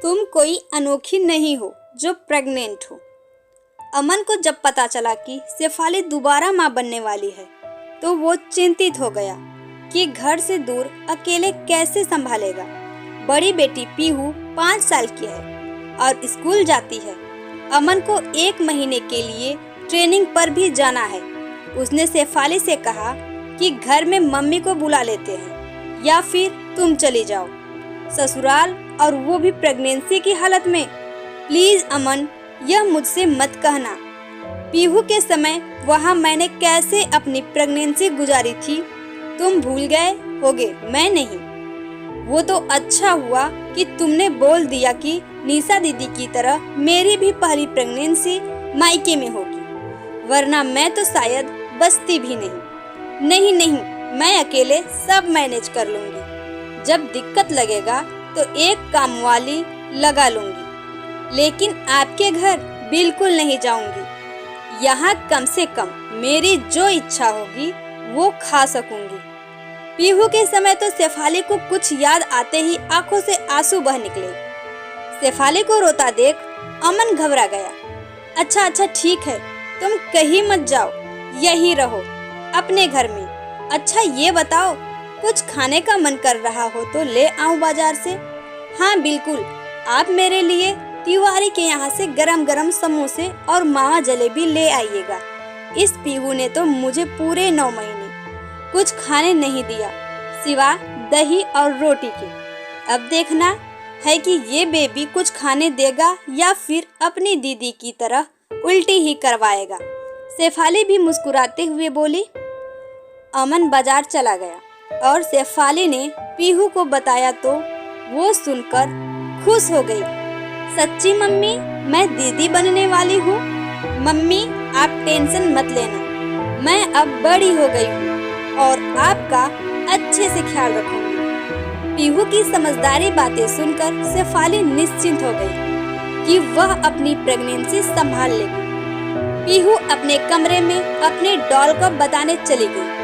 तुम कोई अनोखी नहीं हो जो प्रेग्नेंट हो। अमन को जब पता चला कि शेफाली दोबारा मां बनने वाली है तो वो चिंतित हो गया कि घर से दूर अकेले कैसे संभालेगा। बड़ी बेटी पीहू 5 साल की है और स्कूल जाती है। अमन को 1 महीने के लिए ट्रेनिंग पर भी जाना है। उसने शेफाली से कहा कि घर में मम्मी को बुला लेते हैं या फिर तुम चली जाओ ससुराल, और वो भी प्रेगनेंसी की हालत में। प्लीज अमन, यह मुझसे मत कहना। पीहू के समय वहाँ मैंने कैसे अपनी प्रेगनेंसी गुजारी थी तुम भूल गए होगे, मैं नहीं। वो तो अच्छा हुआ कि तुमने बोल दिया कि निशा दीदी की तरह मेरी भी पहली प्रेगनेंसी मायके में होगी, वरना मैं तो शायद बचती भी नहीं। नहीं नहीं, मैं अकेले सब मैनेज कर लूंगी। जब दिक्कत लगेगा तो एक काम वाली लगा लूंगी, लेकिन आपके घर बिल्कुल नहीं जाऊंगी। यहाँ कम से कम मेरी जो इच्छा होगी वो खा सकूंगी। पीहू के समय तो शेफाली को कुछ याद आते ही आंखों से आंसू बह निकले। शेफाली को रोता देख अमन घबरा गया। अच्छा अच्छा ठीक है, तुम कहीं मत जाओ, यहीं रहो अपने घर में। अच्छा ये बताओ, कुछ खाने का मन कर रहा हो तो ले आऊं बाजार से? हाँ बिल्कुल, आप मेरे लिए तिवारी के यहाँ से गरम गरम समोसे और मावा जलेबी ले आइएगा। इस पीहू ने तो मुझे पूरे 9 महीने कुछ खाने नहीं दिया सिवा दही और रोटी के। अब देखना है कि ये बेबी कुछ खाने देगा या फिर अपनी दीदी की तरह उल्टी ही करवाएगा। शेफाली भी मुस्कुराते हुए बोली। अमन बाजार चला गया और शेफाली ने पीहू को बताया तो वो सुनकर खुश हो गई। सच्ची मम्मी, मैं दीदी बनने वाली हूँ। मम्मी आप टेंशन मत लेना, मैं अब बड़ी हो गई हूँ और आपका अच्छे से ख्याल रखूंगी। पीहू की समझदारी बातें सुनकर शेफाली निश्चिंत हो गई कि वह अपनी प्रेगनेंसी संभाल लेगी। पीहू अपने कमरे में अपने डॉल को बताने चली गई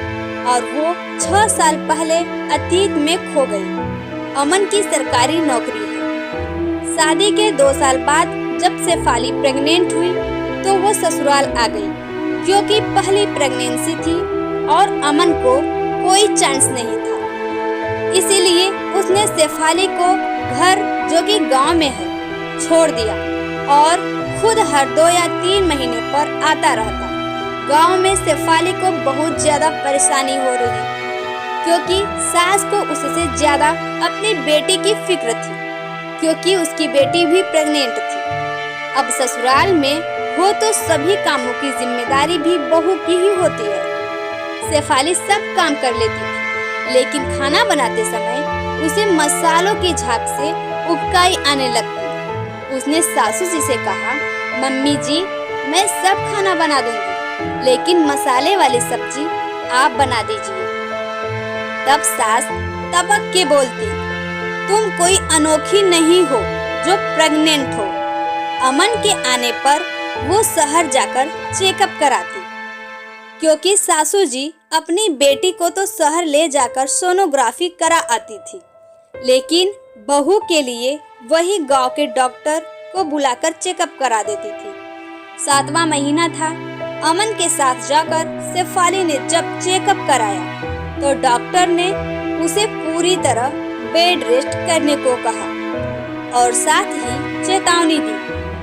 और वो 6 साल पहले अतीत में खो गई। अमन की सरकारी नौकरी है। शादी के 2 साल बाद जब शेफाली प्रेग्नेंट हुई तो वो ससुराल आ गई, क्योंकि पहली प्रेगनेंसी थी और अमन को कोई चांस नहीं था। इसीलिए उसने शेफाली को घर, जो कि गांव में है, छोड़ दिया और खुद हर 2 या 3 महीने पर आता रहता। गांव में शेफाली को बहुत ज्यादा परेशानी हो रही, क्योंकि सास को उससे ज्यादा अपनी बेटी की फिक्र थी, क्योंकि उसकी बेटी भी प्रेग्नेंट थी। अब ससुराल में हो तो सभी कामों की जिम्मेदारी भी बहू की ही होती है। शेफाली सब काम कर लेती थी, लेकिन खाना बनाते समय उसे मसालों की झाग से उबकाई आने लगती। उसने सासू जी से कहा, मम्मी जी मैं सब खाना बना दूंगी, लेकिन मसाले वाली सब्जी आप बना दीजिए। तब सास तबक के बोलती, तुम कोई अनोखी नहीं हो जो प्रेग्नेंट हो। अमन के आने पर वो शहर जाकर चेकअप कराती, क्योंकि सासू जी अपनी बेटी को तो शहर ले जाकर सोनोग्राफी करा आती थी, लेकिन बहू के लिए वही गांव के डॉक्टर को बुलाकर चेकअप करा देती थी। 7वां महीना था। अमन के साथ जाकर शेफाली ने जब चेकअप कराया तो डॉक्टर ने उसे पूरी तरह बेड रेस्ट करने को कहा और साथ ही चेतावनी दी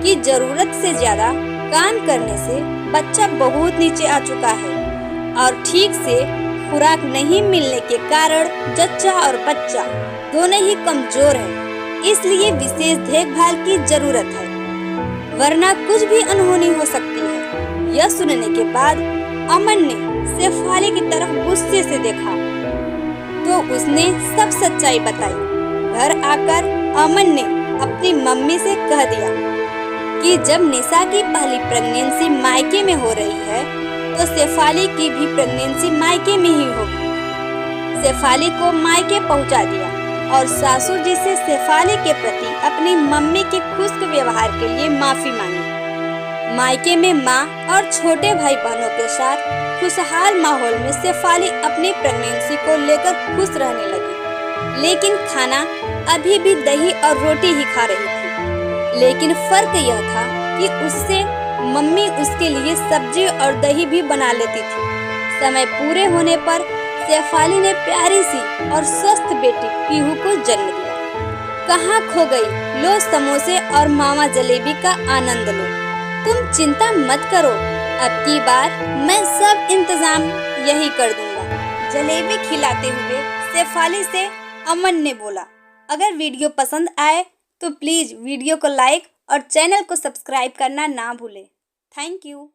कि जरूरत से ज्यादा काम करने से बच्चा बहुत नीचे आ चुका है और ठीक से खुराक नहीं मिलने के कारण जच्चा और बच्चा दोनों ही कमजोर हैं, इसलिए विशेष देखभाल की जरूरत है, वरना कुछ भी अनहोनी हो सकती है। यह सुनने के बाद अमन ने शेफाली की तरफ गुस्से से देखा तो उसने सब सच्चाई बताई। घर आकर अमन ने अपनी मम्मी से कह दिया कि जब निशा की पहली प्रेगनेंसी मायके में हो रही है तो शेफाली की भी प्रेगनेंसी मायके में ही होगी। शेफाली को मायके पहुंचा दिया और सासू जी से शेफाली के प्रति अपनी मम्मी के खुश्क व्यवहार के लिए माफी मांगी। मायके में माँ और छोटे भाई बहनों के साथ खुशहाल माहौल में शेफाली अपनी प्रेगनेंसी को लेकर खुश रहने लगी, लेकिन खाना अभी भी दही और रोटी ही खा रही थी। लेकिन फर्क यह था कि उससे मम्मी उसके लिए सब्जी और दही भी बना लेती थी। समय पूरे होने पर शेफाली ने प्यारी सी और स्वस्थ बेटी पीहू को जन्म दिया। कहाँ खो गई? लो समोसे और मावा जलेबी का आनंद लो। तुम चिंता मत करो, अब की बार मैं सब इंतजाम यही कर दूंगा। जलेबी खिलाते हुए शेफाली से अमन ने बोला। अगर वीडियो पसंद आए तो प्लीज वीडियो को लाइक और चैनल को सब्सक्राइब करना ना भूलें। Thank you.